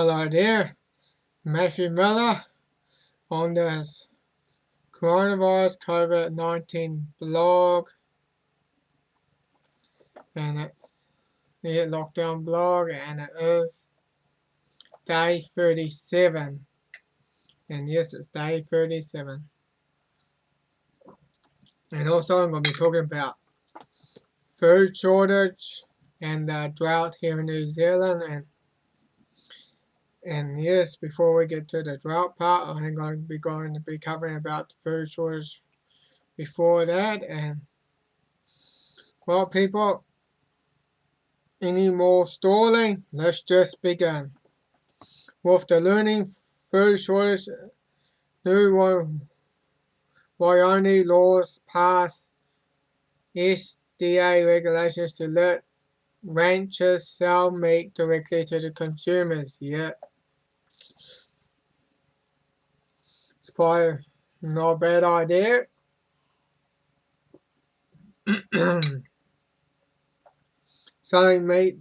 Hello there, Matthew Miller on this coronavirus COVID-19 blog, and it's the lockdown blog, and it is day 37. And yes, it's day 37. And also, I'm going to be talking about food shortage and the drought here in New Zealand. And yes, before we get to the drought part, I'm going to be covering about the food shortage before that. And well, people, any more stalling? Let's just begin. With the looming food shortage, new Wyoming laws pass SDA regulations to let ranchers sell meat directly to the consumers. Yeah, it's probably not a bad idea. Selling meat.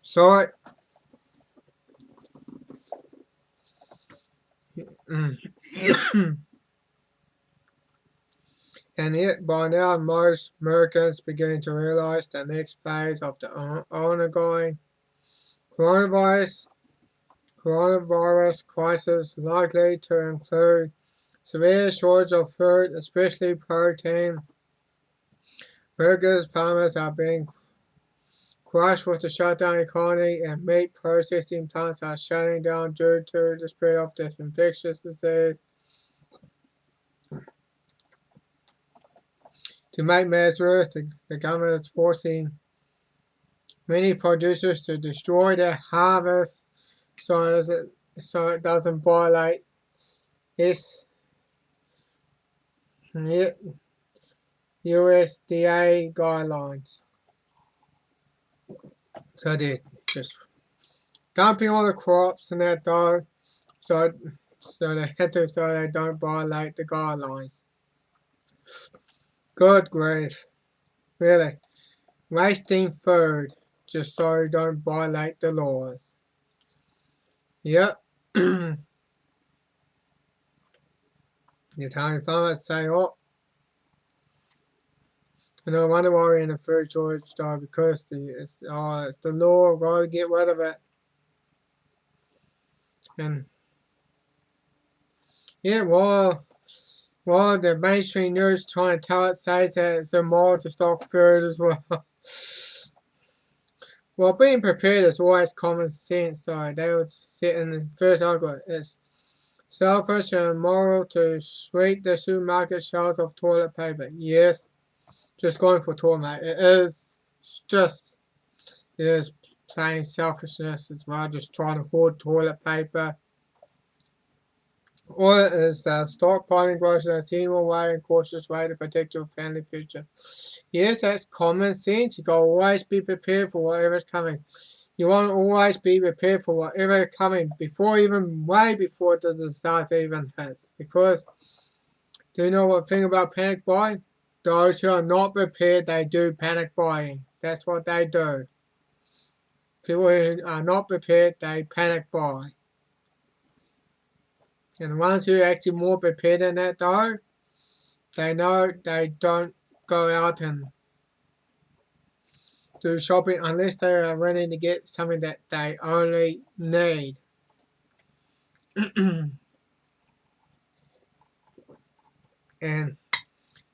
Sorry. And yet, by now, most Americans begin to realize the next phase of the ongoing coronavirus crisis likely to include severe shortage of food, especially protein. Burgers farmers are being crushed with the shutdown economy, and meat processing plants are shutting down due to the spread of this infectious disease. To make matters worse, the government is forcing many producers to destroy their harvest so it doesn't violate USDA guidelines. So they're just dumping all the crops in that though, so they don't violate the guidelines. Good grief. Really. Wasting food just so you don't violate the laws. Yep. The Italian farmers say, oh, and no wonder why we're in a food shortage though, because it's the law, we've got to get rid of it. And yeah, while the mainstream news trying to tell it says that it's immoral to stock food as well. Well, being prepared is always common sense, though. They would sit in the first article. It's selfish and immoral to sweep the supermarket shelves of toilet paper. Yes, just going for toilet paper. It is plain selfishness as well, just trying to hoard toilet paper. Or it is stockpiling groceries in a sensible way and cautious way to protect your family future. Yes, that's common sense. You gotta always be prepared for whatever's coming. You want to always be prepared for whatever is coming way before the disaster even hits. Because do you know what thing about panic buying? Those who are not prepared, they do panic buying. That's what they do. People who are not prepared, they panic buy. And the ones who are actually more prepared than that though, they know they don't go out and do shopping unless they are running to get something that they only need. and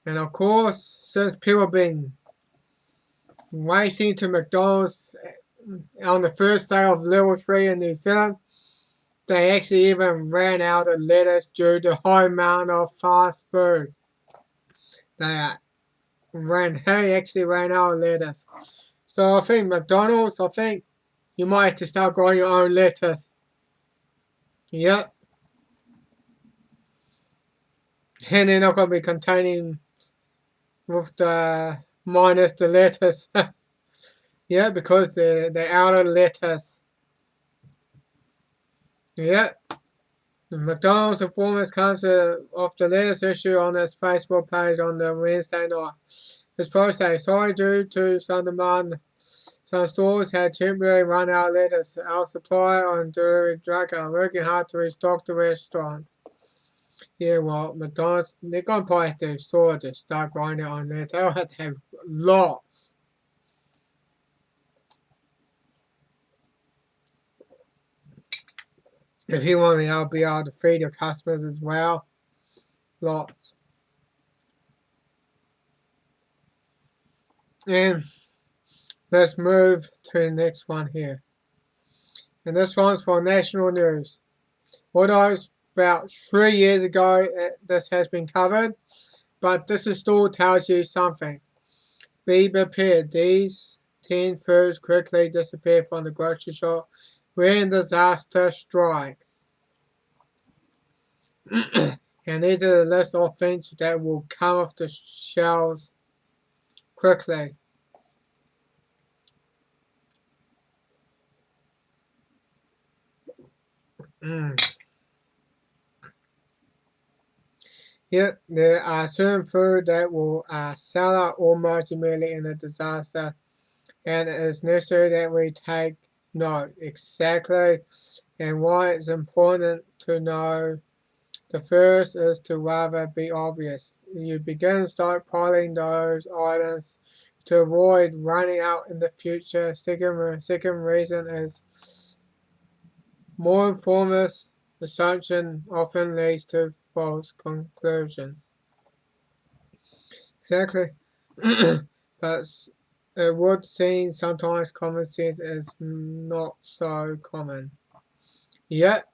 of course, since people have been racing to McDonald's on the first day of level 3 in New Zealand, they actually even ran out of lettuce due to high amount of fast food. They actually ran out of lettuce. So I think McDonald's, you might have to start growing your own lettuce. Yep. And they're not going to be containing with the minus the lettuce. Yeah, because they're out of lettuce. Yeah. The McDonald's performance comes off the latest issue on its Facebook page on the Wednesday night. This post says, sorry due to some demand, some stores had temporarily run out of lettuce. Our supply on delivery truck are working hard to restock the restaurants. Yeah, well, McDonald's, they're going to probably have to store to start growing it on there. They'll have to have lots. If you want to be able to feed your customers as well, lots. And let's move to the next one here. And this one's for national news. Although it's about 3 years ago this has been covered, but this still tells you something. Be prepared. These 10 foods quickly disappear from the grocery shop when disaster strikes. And these are the list of things that will come off the shelves quickly. Yet there are certain foods that will sell out almost immediately in a disaster, and it is necessary that we take note exactly and why it's important to know. The first is to rather be obvious. You begin stockpiling those items to avoid running out in the future. Second reason is more informed assumption often leads to false conclusions. Exactly. But it would seem sometimes common sense is not so common. Yet,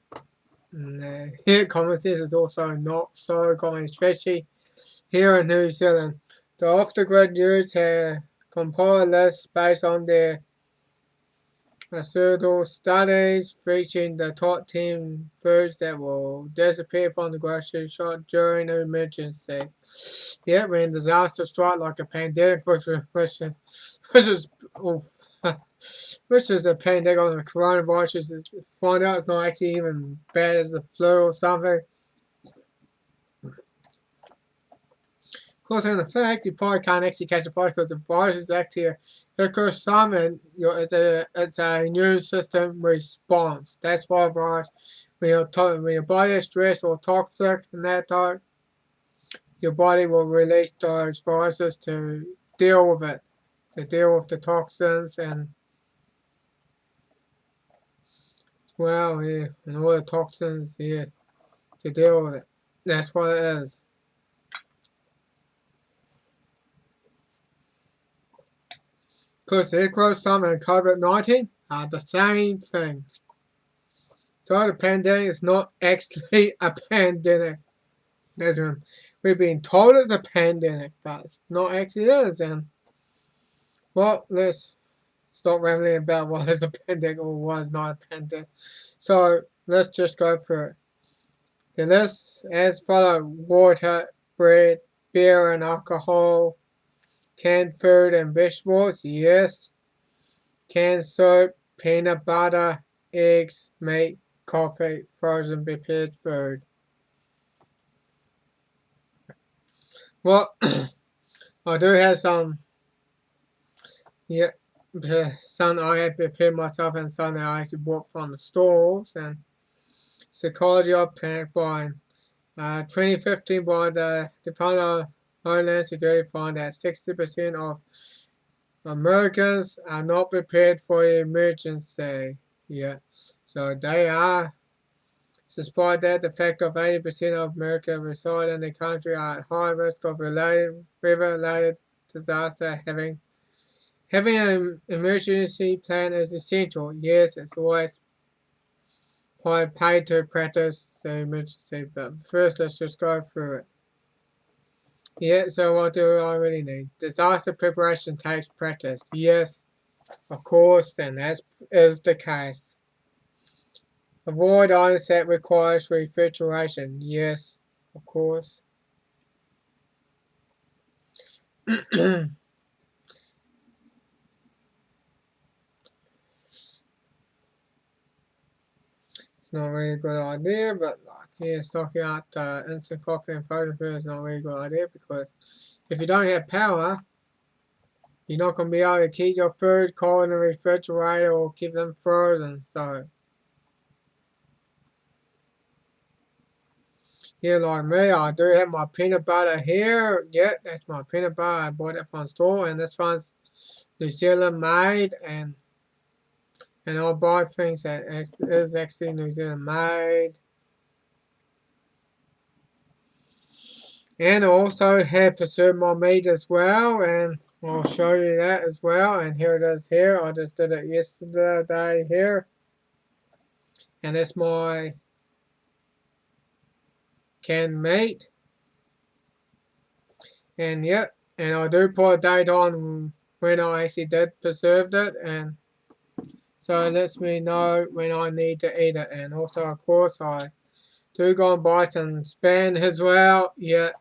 here common sense is also not so common, especially here in New Zealand. The off-the-grid news have compiled lists based on their assertive studies featuring the top 10 foods that will disappear from the grocery shop during an emergency. Yet when disaster strikes like a pandemic, which is which is a pandemic on the coronavirus, find out it's not actually even bad as the flu or something. Of course, in effect, you probably can't actually catch the virus because the virus is actually occurs some and it's a immune system response. That's why virus when your body is stressed or toxic and that time, your body will release those viruses to deal with it, to deal with the toxins and well, yeah, and all the toxins, yeah, to deal with it. That's what it is. Because the ecosystem and COVID-19 are the same thing. So the pandemic is not actually a pandemic. We've been told it's a pandemic, but it's not actually is. And well, let's stop rambling about what is a pandemic or what is not a pandemic. So let's just go through it. The list as follows: water, bread, beer and alcohol, canned food and vegetables, yes. Canned soap, peanut butter, eggs, meat, coffee, frozen prepared food. Well, I do have some, yeah, some I had prepared myself and some that I actually bought from the stores. And Psychology of Panic Buying. 2015 by the Department of Homeland Security found that 60% of Americans are not prepared for an emergency yet. So they are. Despite that, the fact of 80% of Americans reside in the country are at high risk of weather-related disaster. Having an emergency plan is essential. Yes, it's always paid to practice the emergency, but first let's just go through it. Yeah, so what do I really need? Disaster preparation takes practice. Yes, of course, and that is the case. Avoid items that requires refrigeration. Yes, of course. It's not really a good idea, but like, yeah, stocking out instant coffee and frozen food is not really a good idea because if you don't have power, you're not going to be able to keep your food cold in the refrigerator or keep them frozen. So, yeah, like me, I do have my peanut butter here. Yeah, that's my peanut butter. I bought it from the store, and this one's New Zealand made, and I'll buy things that is actually New Zealand made. And I also have preserved my meat as well, and I'll show you that as well. And here it is here. I just did it yesterday here. And that's my canned meat. And yep, and I do put a date on when I actually did preserve it, and so it lets me know when I need to eat it. And also, of course, I do go and buy some spam as well. Yeah,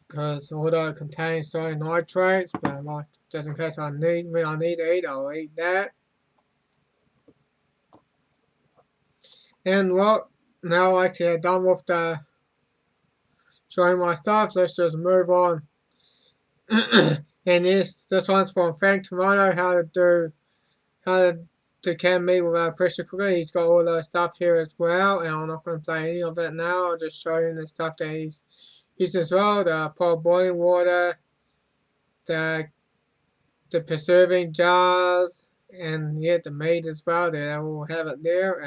because although it contains sodium nitrates, but like just in case when I need to eat, I'll eat that. And well, now I actually done with the showing my stuff. Let's just move on. And this one's from Frank Tomato. How to can meat without a pressure cooker. He's got all the stuff here as well, and I'm not going to play any of it now. I'll just show you the stuff that he's used as well. The pot boiling water, the preserving jars, and yeah, the meat as well. They will have it there,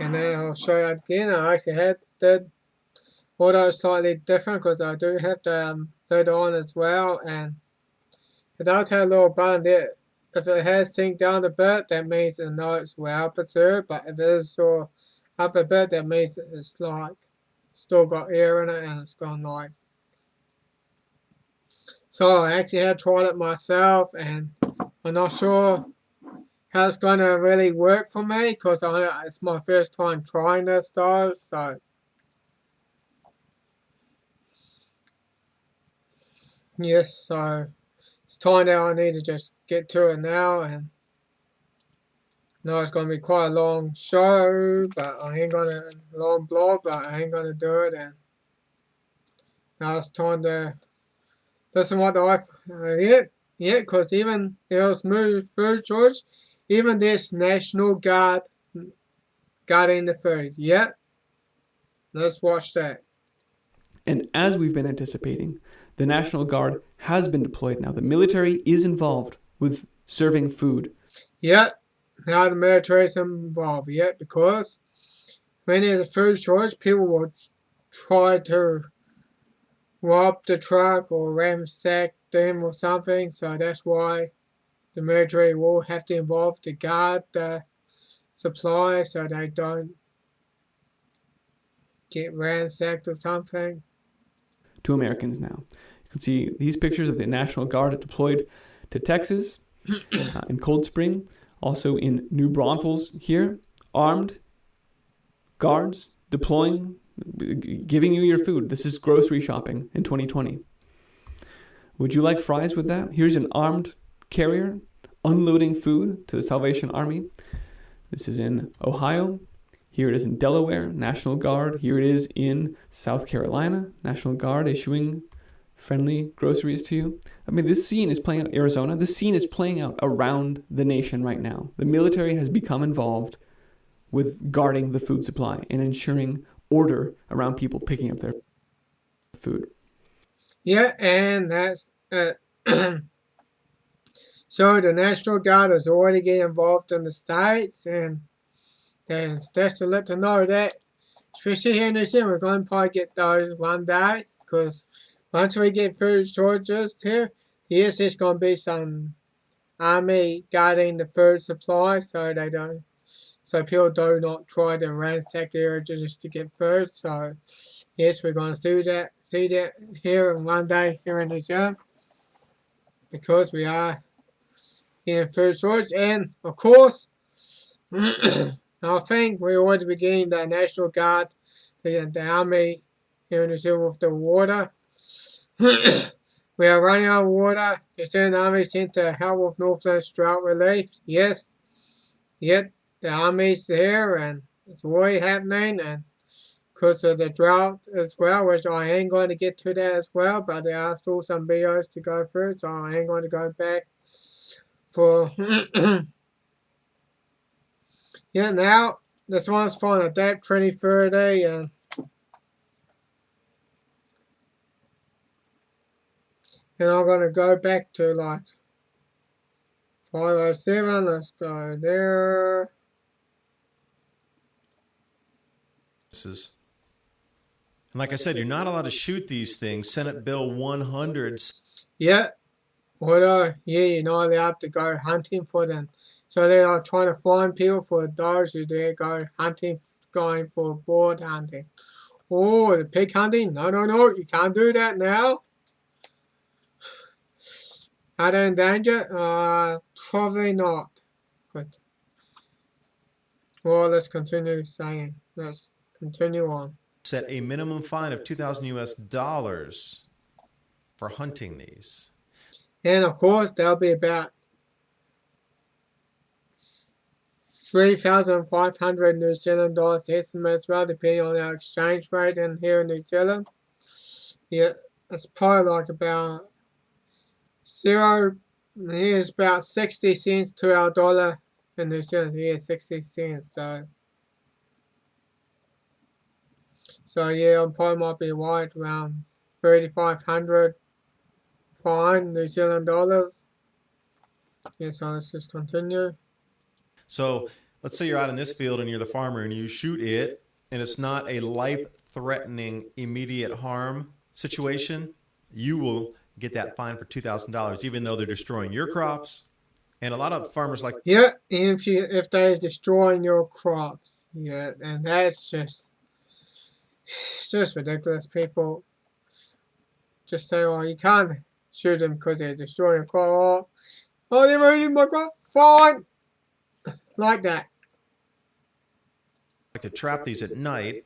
and then I'll show you again. I actually had the auto slightly different because I do have the lid on as well, and it does have a little button there. If it has synced down a bit, that means it knows it's well preserved, but if it is sort of up a bit, that means it's like still got air in it and it's gone like. So I actually have tried it myself, and I'm not sure how it's going to really work for me because it's my first time trying this though. So yes, so it's time that I need to just get to it now, and no, it's going to be quite a long show, but I ain't going to, long blog, but I ain't going to do it, and now it's time to listen what the wife, yeah, because even else move food shortage, even this National Guard guarding the food, yeah, let's watch that. And as we've been anticipating, the National Guard has been deployed now. The military is involved with serving food. Yeah, now the military is involved, yeah, because when there's a food shortage, people will try to rob the truck or ransack them or something, so that's why the military will have to involve to guard the supply so they don't get ransacked or something. To Americans now. You can see these pictures of the National Guard deployed to Texas, in Cold Spring, also in New Braunfels here, armed guards deploying, giving you your food. This is grocery shopping in 2020. Would you like fries with that? Here's an armed carrier unloading food to the Salvation Army. This is in Ohio. Here it is in Delaware, National Guard. Here it is in South Carolina, National Guard issuing friendly groceries to you. I mean, this scene is playing out in Arizona. This scene is playing out around the nation right now. The military has become involved with guarding the food supply and ensuring order around people picking up their food. Yeah, and that's so the National Guard is already getting involved in the states, and that's to let them know that, especially here in New Zealand, we're going to probably get those one day, because once we get food shortages here, yes, there's going to be some army guarding the food supply, so people do not try to ransack the area just to get food. So yes, we're going to see that here in one day here in New Zealand, because we are in food shortage, and of course, I think we ought to be getting the National Guard, the Army here in New Zealand with the water. We are running out of water. New Zealand Army sent to help with Northland's drought relief. Yes, yet the Army's there, and it's already happening, and because of the drought as well, which I ain't going to get to that as well, but there are still some videos to go through, so I ain't going to go back for yeah. Now this one's for a depth 2030, and I'm going to go back to like 507. Let's go there. And like I said, you're not allowed to shoot these things. Senate Bill 100. Yeah, although, yeah, you're not allowed to go hunting for them. So they are trying to find people for those who dare go hunting, going for board hunting. Oh, the pig hunting? No, no, no, you can't do that now. Are they in danger? Probably not. Good. Well, let's continue saying. Let's continue on. Set a minimum fine of $2,000 for hunting these. And of course, there'll be about 3,500 New Zealand dollars estimate as well, depending on our exchange rate in here in New Zealand. Yeah, it's probably like about here's about 60 cents to our dollar in New Zealand. Here, 60 cents. So yeah, I probably might be right around 3,500 fine New Zealand dollars. Yeah, so let's just continue. So let's say you're out in this field and you're the farmer and you shoot it and it's not a life-threatening immediate harm situation, you will get that fine for $2,000, even though they're destroying your crops. And a lot of farmers like, yeah, if they're destroying your crops, yeah, and that's just ridiculous. People just say, "Oh, you can't shoot them because they're destroying your crop." Oh, they're eating my crop. Fine, like that. to trap these at night.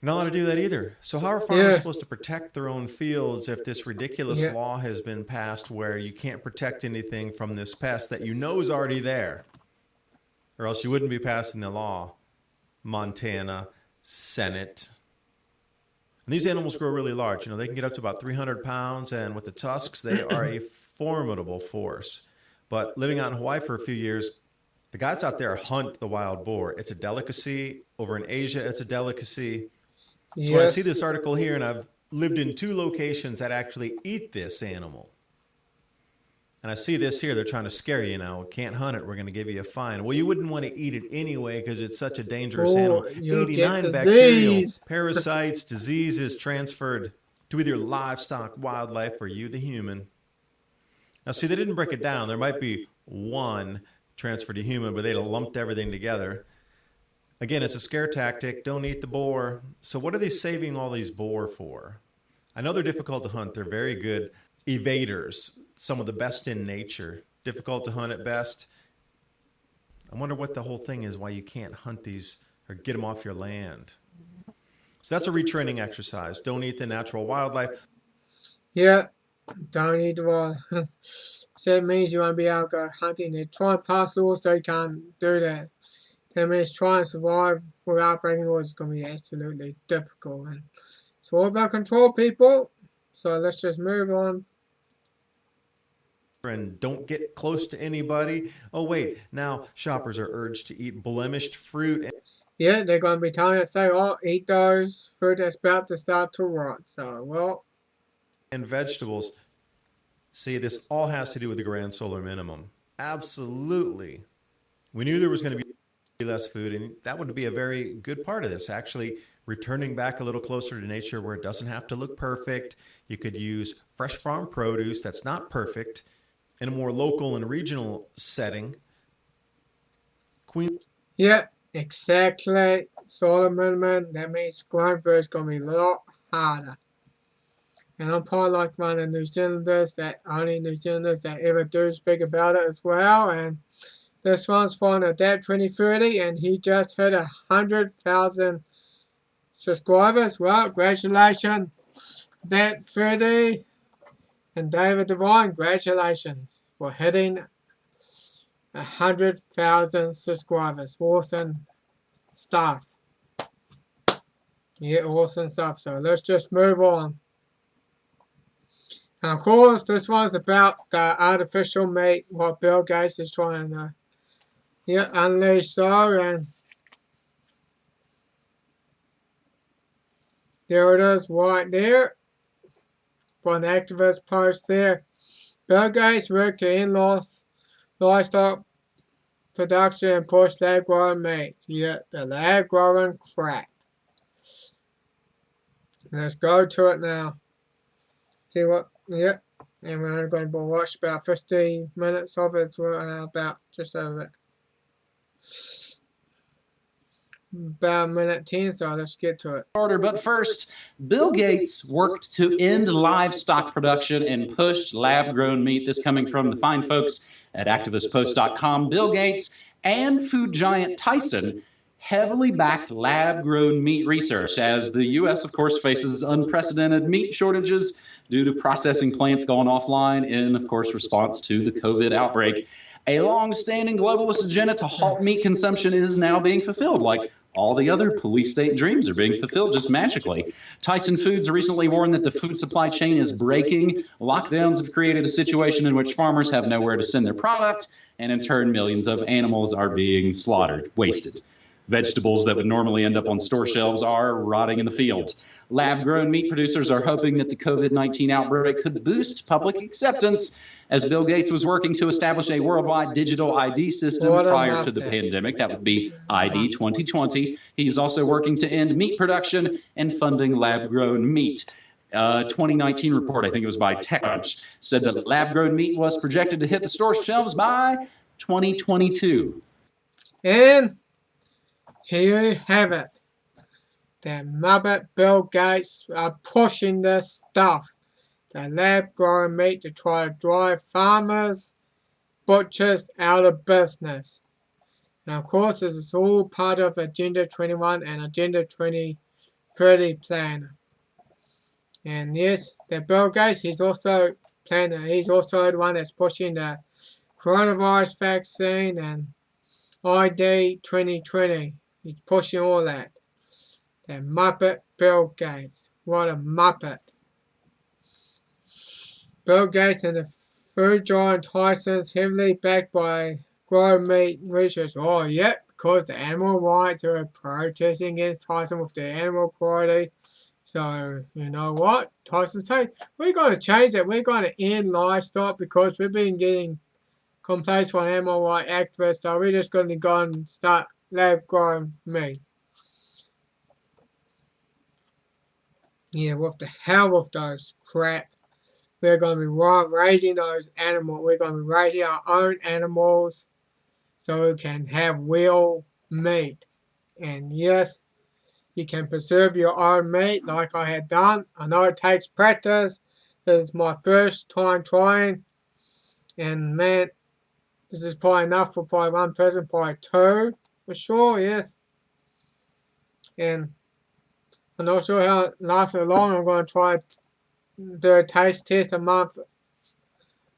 You're not allowed to do that either. So how are farmers supposed to protect their own fields if this ridiculous law has been passed where you can't protect anything from this pest that you know is already there? Or else you wouldn't be passing the law. Montana, Senate. And these animals grow really large. You know, they can get up to about 300 pounds, and with the tusks, they are a formidable force. But living out in Hawaii for a few years, the guys out there hunt the wild boar. It's a delicacy. Over in Asia, it's a delicacy. So when I see this article here, and I've lived in 2 locations that actually eat this animal, and I see this here, they're trying to scare you now. Can't hunt it. We're going to give you a fine. Well, you wouldn't want to eat it anyway because it's such a dangerous animal. 89 bacterial parasites, diseases transferred to either livestock, wildlife, or you, the human. Now, see, they didn't break it down. There might be one transferred to human, but they'd have lumped everything together. Again, it's a scare tactic. Don't eat the boar. So what are they saving all these boar for? I know they're difficult to hunt. They're very good evaders, some of the best in nature. Difficult to hunt at best. I wonder what the whole thing is, why you can't hunt these or get them off your land. So that's a retraining exercise. Don't eat the natural wildlife. Yeah, don't eat the wildlife. So it means you won't be able to go hunting. They try and pass laws so you can't do that. That means trying to survive without breaking laws is going to be absolutely difficult. And it's all about control, people. So let's just move on. And don't get close to anybody. Oh, wait. Now shoppers are urged to eat blemished fruit. Yeah, they're going to be telling us, say, oh, eat those fruit that's about to start to rot. So, well. And vegetables. See, this all has to do with the grand solar minimum. Absolutely. We knew there was going to be less food, and that would be a very good part of this, actually returning back a little closer to nature where it doesn't have to look perfect. You could use fresh farm produce that's not perfect in a more local and regional setting. Yeah, exactly. Solar minimum, that means growing food is going to be a lot harder. And I'm probably like one of the New Zealanders only New Zealanders that ever do speak about it as well. And this one's from Adapt 2030, and he just hit 100,000 subscribers. Well, congratulations, Adapt 30 and David Devine. Congratulations for hitting 100,000 subscribers. Awesome stuff. Yeah, awesome stuff. So let's just move on. Now, of course, this one's about the artificial meat, what Bill Gates is trying to unleash. So, and there it is right there. For an activist post there. Bill Gates worked to end livestock production and push lab grown meat. Yeah, the lab grown crap. Let's go to it now. See what? Yeah. And we're only going to watch about 15 minutes of it. About just over it. About a minute 10, so let's get to it. But first, Bill Gates worked to end livestock production and pushed lab-grown meat. This coming from the fine folks at activistpost.com. Bill Gates and food giant Tyson heavily backed lab-grown meat research as the U.S., of course, faces unprecedented meat shortages due to processing plants going offline in, of course, response to the COVID outbreak. A long-standing globalist agenda to halt meat consumption is now being fulfilled, like all the other police state dreams are being fulfilled just magically. Tyson Foods recently warned that the food supply chain is breaking. Lockdowns have created a situation in which farmers have nowhere to send their product, and in turn, millions of animals are being slaughtered, wasted. Vegetables that would normally end up on store shelves are rotting in the field. Lab-grown meat producers are hoping that the COVID-19 outbreak could boost public acceptance, as Bill Gates was working to establish a worldwide digital ID system prior to the pandemic. That would be ID 2020. He's also working to end meat production and funding lab-grown meat. 2019 report, I think it was by TechCrunch, said that lab-grown meat was projected to hit the store shelves by 2022. And here you have it. The Muppet Bill Gates are pushing this stuff. The lab-grown meat to try to drive farmers, butchers out of business. Now, of course, this is all part of Agenda 21 and Agenda 2030 plan. And yes, the Bill Gates, he's also the one that's pushing the coronavirus vaccine and ID 2020. He's pushing all that. The Muppet Bill Gates. What a Muppet. Bill Gates and the food giant Tyson's heavily backed by grown meat research. Oh, yeah, because the animal rights are protesting against Tyson with the animal cruelty. So, you know what? Tyson said, we're going to change it. We're going to end livestock because we've been getting complaints from animal rights activists. So we're just going to go and start lab-grown meat. Yeah, what the hell with those crap? We're going to be raising those animals. We're going to be raising our own animals so we can have real meat. And yes, you can preserve your own meat like I had done. I know it takes practice. This is my first time trying. And man, this is probably enough for probably one person, probably two for sure, yes. And I'm not sure how it lasts so long. I'm going to try do a taste test a month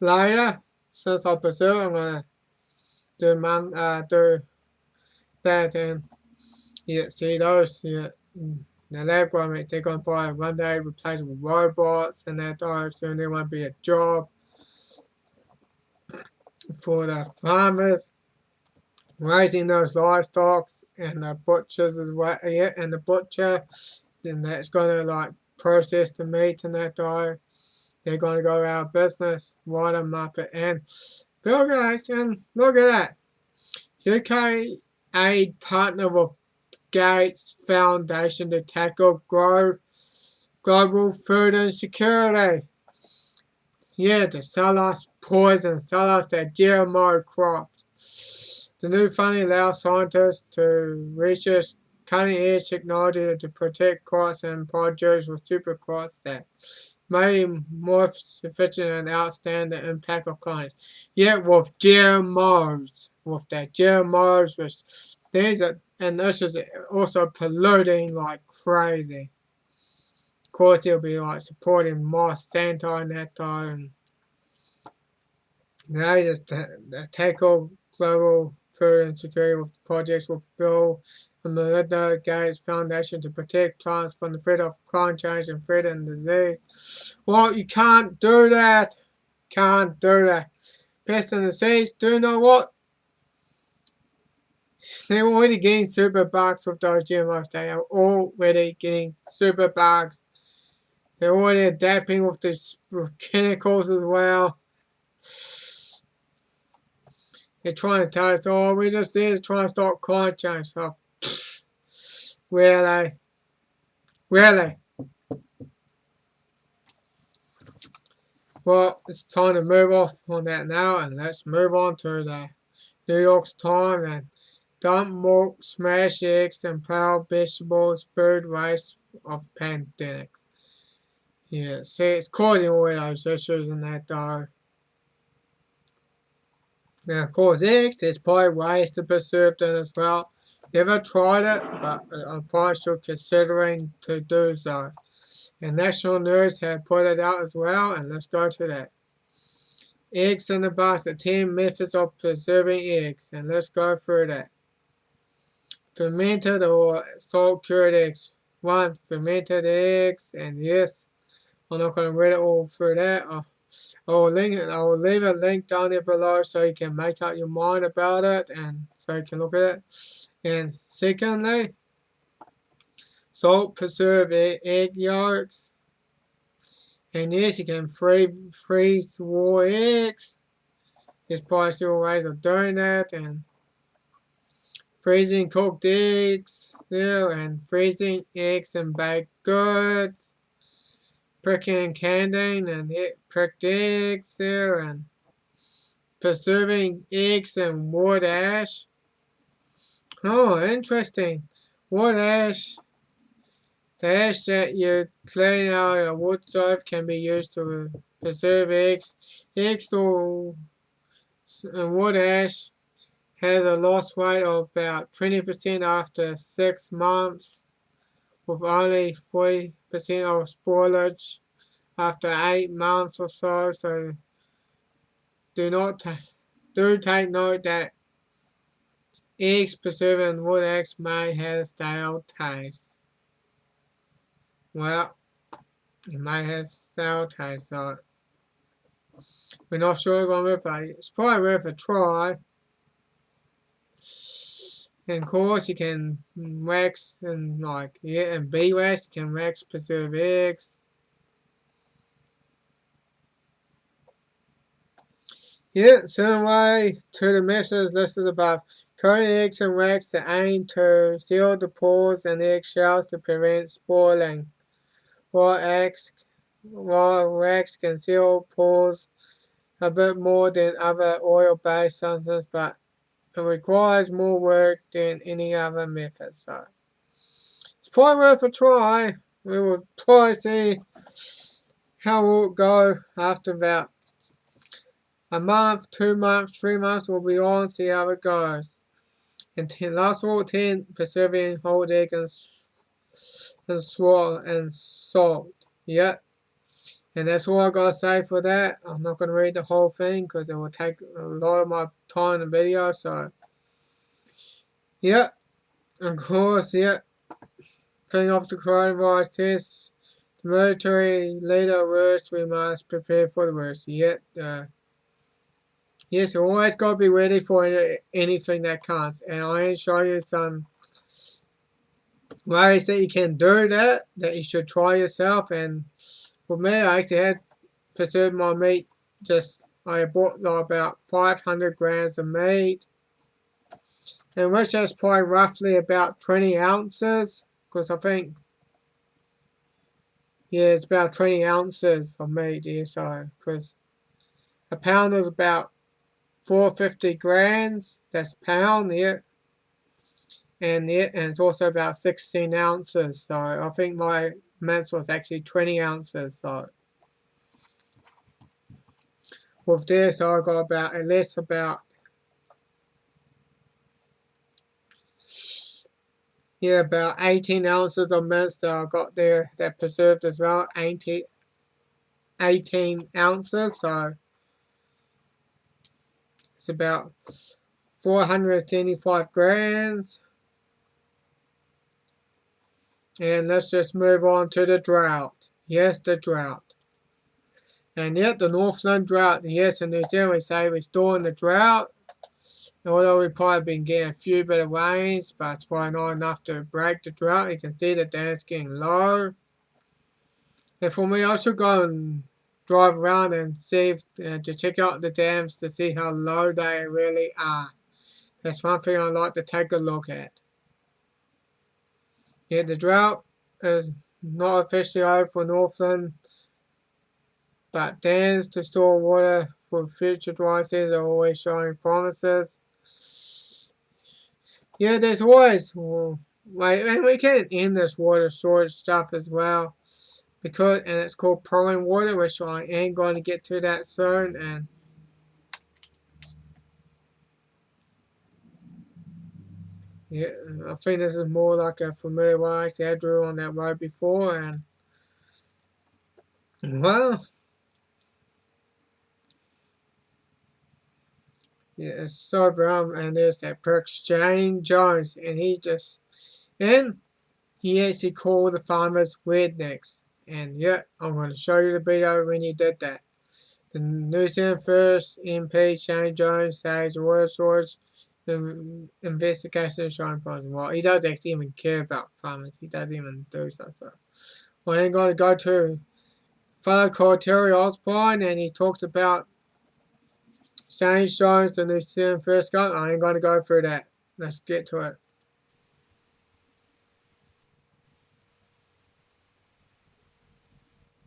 later. Since I preserve, I'm gonna do that and yeah, see those the lab grown meat. They're gonna probably one day replace with robots and that time soon there won't be a job for the farmers raising those livestock and the butchers as well. Yeah, and the butcher, then that's gonna like process the meat and that time. They're going to go out of business. What a Muppet. And Bill Gates, and look at that. UK aid partner with Gates Foundation to tackle global food insecurity. Yeah, to sell us poison, sell us that GMO crops. The new funding allows scientists to research cutting-edge technology to protect crops and produce with super crops that may be more sufficient and outstand the impact of climate. Yet with GMOs, with that GMOs, which these are, and this is also polluting like crazy. Of course, he'll be like supporting Monsanto and that time. They just tackle global food and security with projects with Bill and Melinda Gates Foundation to protect plants from the threat of climate change and threat and disease. Well, you can't do that. Can't do that. Pests and disease, do you know what? They're already getting super bugs with those GMOs. They are already getting super bugs. They're already adapting with with chemicals as well. They're trying to tell us, oh, we're just there to try and stop climate change. So, really? Really? Well, it's time to move off on that now, and let's move on to the New York's time and dump milk, smash eggs, and plow vegetables, food waste of pandemics. Yeah, see, it's causing all those issues in that though. Now, of course, eggs, there's probably ways to preserve them as well. Never tried it, but I'm probably still considering to do so. And national news have put it out as well, and let's go to that. Eggs in the basket, 10 methods of preserving eggs, and let's go through that. Fermented or salt cured eggs. 1. Fermented eggs, and yes, I'm not going to read it all through that. I will leave a link down there below so you can make up your mind about it and so you can look at it. And secondly, salt preserved egg yolks. And yes, you can freeze raw eggs. There's probably several ways of doing that. And freezing cooked eggs there, and freezing eggs and baked goods. Pricking and canning and pricked eggs there, and preserving eggs and wood ash. Oh, interesting. Wood ash. The ash that you clean out a wood stove can be used to preserve eggs. Eggs and wood ash has a loss rate of about 20% after 6 months, with only 40% of spoilage after 8 months or so. So do take note that eggs preserved in wood eggs may have a stale taste. Well, it may have stale taste, so we're not sure but it's probably worth a try. And of course, you can wax and and beeswax, you can wax preserved eggs. Yeah, send away to the methods listed above. Coating eggs in wax to aim to seal the pores and eggshells to prevent spoiling. While wax can seal pores a bit more than other oil-based substances, but it requires more work than any other method. So it's probably worth a try. We will probably see how it will go after about a month, 2 months, 3 months. We'll be on, see how it goes. And last of all, 10, preserving whole egg and salt. Yep. And that's all I gotta say for that. I'm not gonna read the whole thing because it will take a lot of my time in the video. So, yep. Of course, yep. Thing of the coronavirus test. The military leader worst. We must prepare for the worst. Yet, yes, you always gotta be ready for anything that comes. And I am showing you some ways that you can do that you should try yourself. And for me, I actually had preserved my meat. I bought about 500 grams of meat, and which is probably roughly about 20 ounces. Because I think, yeah, it's about 20 ounces of meat. Yeah, so because a pound is about 450 grams. That's a pound. Yeah. And it's also about 16 ounces. So I think my meat was actually 20 ounces. So with this, I got about at least about 18 ounces of meat that I got there that preserved as well. 18 ounces. So it's about 475 grams. And let's just move on to the drought. Yes, the drought. And yet the Northland drought. Yes, in New Zealand we say we're still in the drought. Although we've probably been getting a few bit of rains, but it's probably not enough to break the drought. You can see the dam's getting low. And for me, I should go and drive around and see if, to check out the dams to see how low they really are. That's one thing I like to take a look at. Yeah, the drought is not officially over for Northland, but dams to store water for future dry seasons are always showing promises. Yeah, there's always, and we can end this water storage stuff as well, and it's called pouring water, which I ain't going to get to that soon, and yeah, I think this is more like a familiar way. I drew on that road before, and well, yeah, it's so brown, and there's that prick Shane Jones, and he actually called the farmers rednecks, and yeah, I'm going to show you the video when he did that. The New Zealand First MP Shane Jones says water storage investigation is showing problems. Well, he doesn't actually even care about farmers. He doesn't even do such stuff. Well, I'm going to go to fellow called Terry Osborne, and he talks about Shane Jones, the New Zealand First Government. I ain't going to go through that. Let's get to it.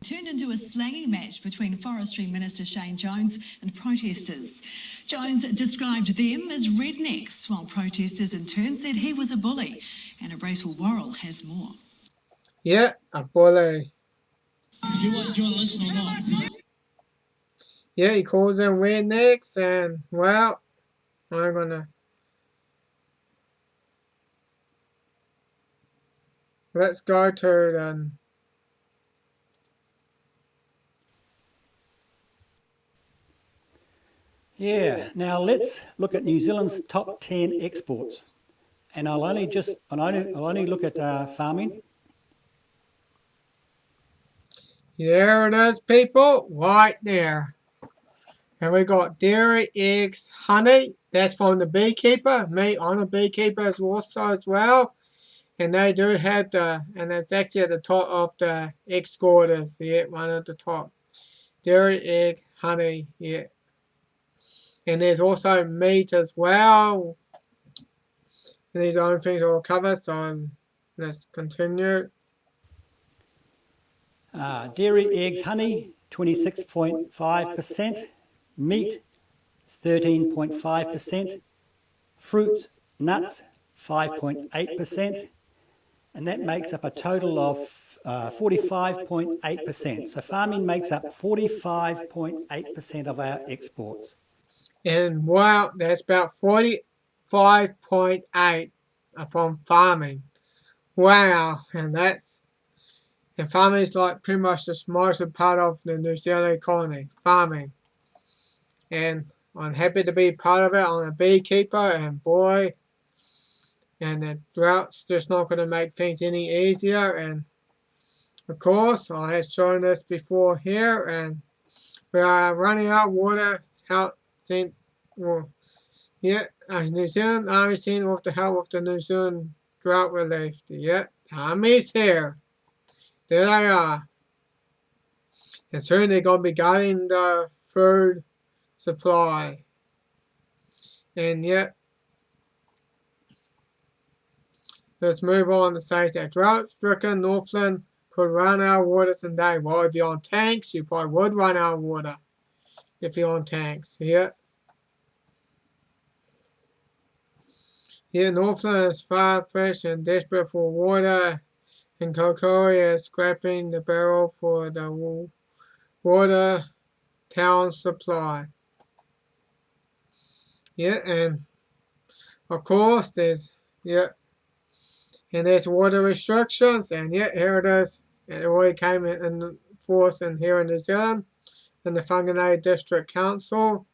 Turned into a slanging match between Forestry Minister Shane Jones and protesters. Jones described them as rednecks, while protesters in turn said he was a bully. And Bracewell Worrell has more. Yeah, a bully. Do you want to listen or not? Yeah, he calls them rednecks, and well, I'm gonna let's go to the Yeah, now let's look at New Zealand's top 10 exports. And I'll only look at farming. There it is, people, right there. And we got dairy, eggs, honey. That's from the beekeeper. Me, I'm a beekeeper also as well. And they do have and it's actually at the top of the exporters. Yeah, one at the top. Dairy, egg, honey, yeah. And there's also meat as well. And these are things I'll cover, so let's continue. Dairy, eggs, honey, 26.5%. Meat, 13.5%. Fruits, nuts, 5.8%. And that makes up a total of 45.8%. So farming makes up 45.8% of our exports. And wow, that's about 45.8 from farming. Wow, and farming is like pretty much the most part of the New Zealand economy, farming. And I'm happy to be part of it. I'm a beekeeper, and boy, and the drought's just not going to make things any easier. And of course, I have shown this before here, and we are running out of water. New Zealand Army seen with the help of the New Zealand drought relief. Yeah, Army's here. There they are. And soon they're going to be guarding the food supply. And yet, let's move on to say that drought-stricken Northland could run out of water someday. Well, if you're on tanks, you probably would run out of water. If you're on tanks, yeah. Yeah, Northland is far-fetched and desperate for water, and Kokori is scraping the barrel for the water town supply. Yeah, and of course there's water restrictions, and here it is. It already came in force here in New Zealand, in the Whanganui District Council.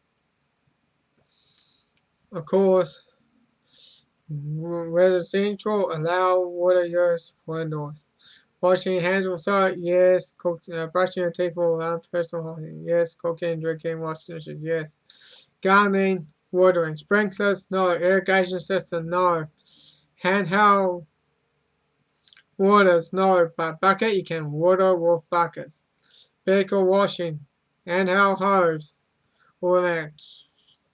of course, residential allow water use for indoors. Washing hands with soap, yes. Brushing your teeth for personal hygiene, yes. Cooking, drinking, washing dishes, yes. Gardening, watering. Sprinklers, no. Irrigation system, no. Handheld waters, no. But bucket, you can water with buckets. Vehicle washing, handheld hose, all that.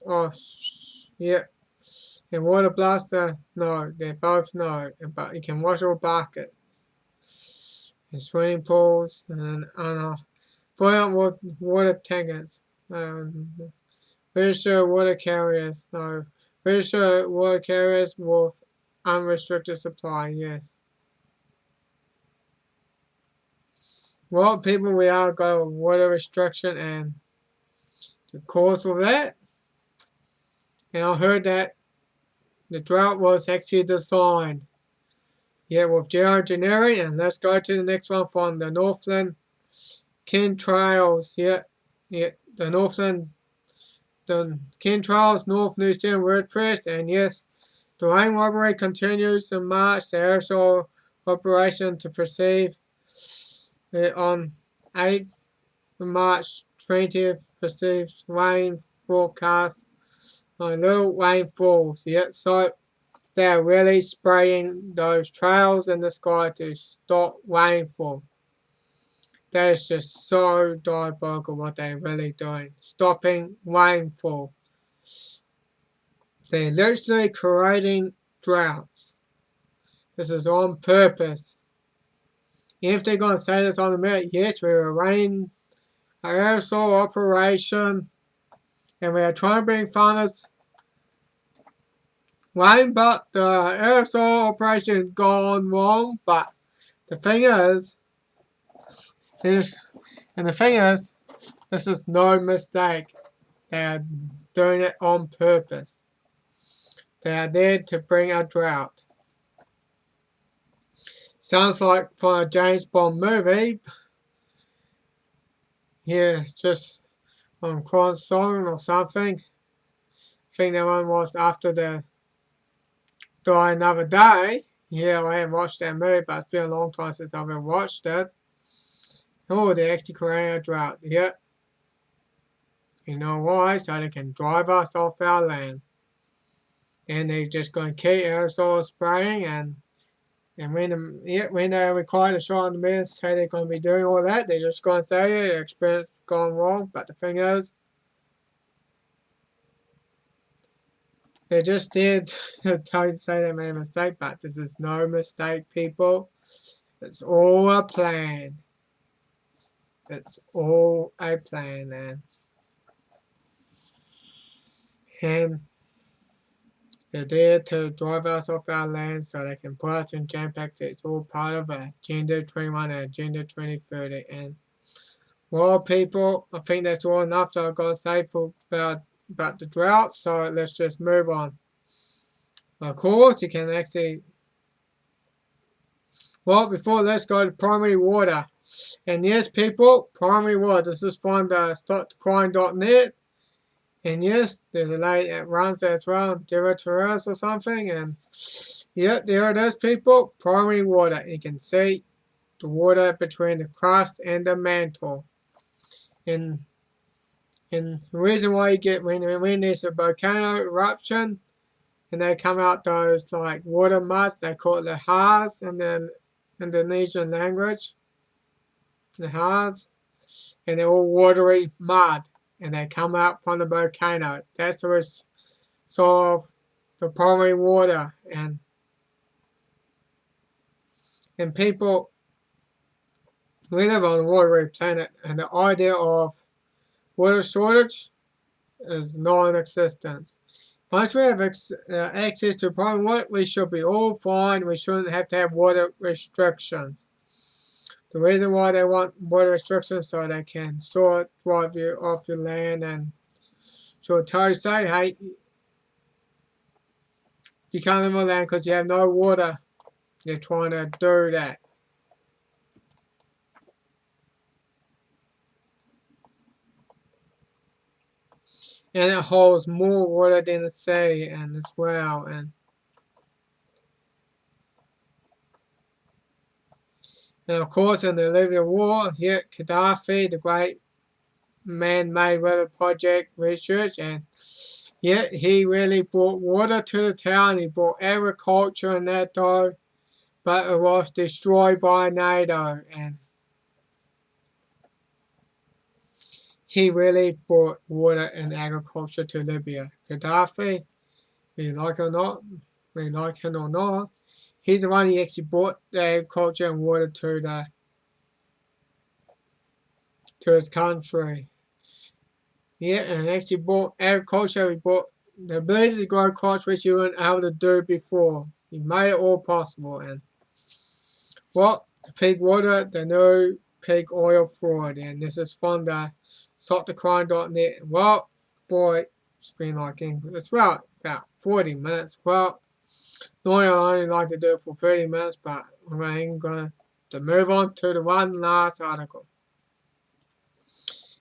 Oh, yeah. And water blaster, no. They're both no. But you can wash with buckets. And swimming pools and filling with water tankers. Register water carriers, no. Register water carriers with unrestricted supply, yes. Well, people, we are got a water restriction and the cause of that. And I heard that the drought was actually designed. Yeah, with geoengineering, and let's go to the next one from the Northland Chemtrails. Yeah, the Northland, the Chemtrails, North New Zealand WordPress, and yes, the rain robbery continues in March. The aerosol operation to proceed on 8th March 20th. Perceived rain forecast on little rainfalls. Yeah, so they're really spraying those trails in the sky to stop rainfall. That is just so diabolical what they're really doing. Stopping rainfall. They're literally creating droughts. This is on purpose. If they're going to say this on the minute, yes, we're running an aerosol operation and we are trying to bring farmers rain, but the aerosol operation has gone wrong. But the thing is, this is no mistake. They are doing it on purpose. They are there to bring a drought. Sounds like for a James Bond movie. Yeah, just on Cornerstone or something. I think that one was after the Die Another Day. Yeah, I haven't watched that movie, but it's been a long time since I've ever watched it. Oh, they're actually creating a drought. Yeah. You know why? So they can drive us off our land. And they're just going to keep aerosol spraying and when they're required to show on the media say they're going to be doing all that, they're just going to say your experience gone wrong. But the thing is, they just did tell you to say they made a mistake, but this is no mistake, people. It's all a plan. It's all a plan, man. And they're there to drive us off our land so they can put us in jam packs. It's all part of Agenda 21 and Agenda 2030. And, well, people, I think that's all enough that I've got to say about the drought. So let's just move on. Of course, you can actually... Well, before, let's go to primary water. And yes, people, primary water. This is from the stopthecrying.net. And yes, there's a lady that runs that as well, Deva Terrace or something. And yeah, there it is, people. Primary water. You can see the water between the crust and the mantle. And the reason why you get when there's a volcano eruption and they come out those like water muds, they call it the haars in the Indonesian language. The haars. And they're all watery mud. And they come out from the volcano. That's the sort of the primary water. And people, we live on a watery planet, and the idea of water shortage is non-existent. Once we have access to primary water, we should be all fine. We shouldn't have to have water restrictions. The reason why they want water restrictions so they can sort drive you off your land and so tell you say, hey, you can't live on land because you have no water. They're trying to do that. and it holds more water than the sea and as well. And of course, in the Libyan war, yet Gaddafi, the great man-made weather project research, and yet he really brought water to the town. He brought agriculture in that though, but it was destroyed by NATO, and he really brought water and agriculture to Libya. Gaddafi, we like him or not, he's the one who actually brought the agriculture and water to his country. Yeah, and actually brought agriculture, he brought the ability to grow crops which you weren't able to do before. He made it all possible. And well, pig water, the new pig oil fraud. And this is from the stopthecrime.net. Well, boy, it's been like it's about 40 minutes. Well, normally I only like to do it for 30 minutes, but I'm going to move on to the one last article.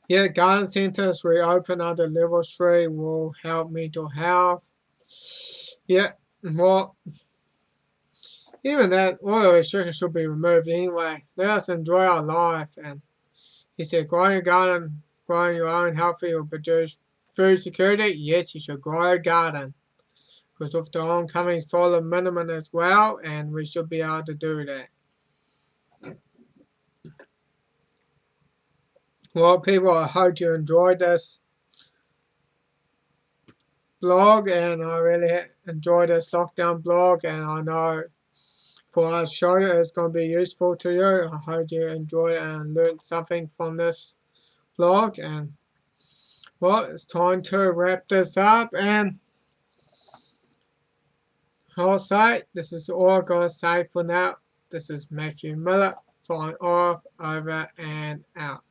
Yeah, garden centers reopen under level 3 will help mental health. Yeah, well, even that, all the restrictions should be removed anyway. Let us enjoy our life. And he said, growing a garden, growing your own healthy will produce food security. Yes, you should grow a garden. Because of the oncoming solar minimum as well, and we should be able to do that. Well, people, I hope you enjoyed this blog, and I really enjoyed this lockdown blog, and I know for our show it's going to be useful to you. I hope you enjoyed it and learned something from this blog, and well, it's time to wrap this up, and I'll say this is all I'm going to say for now. This is Matthew Miller, sign off, over and out.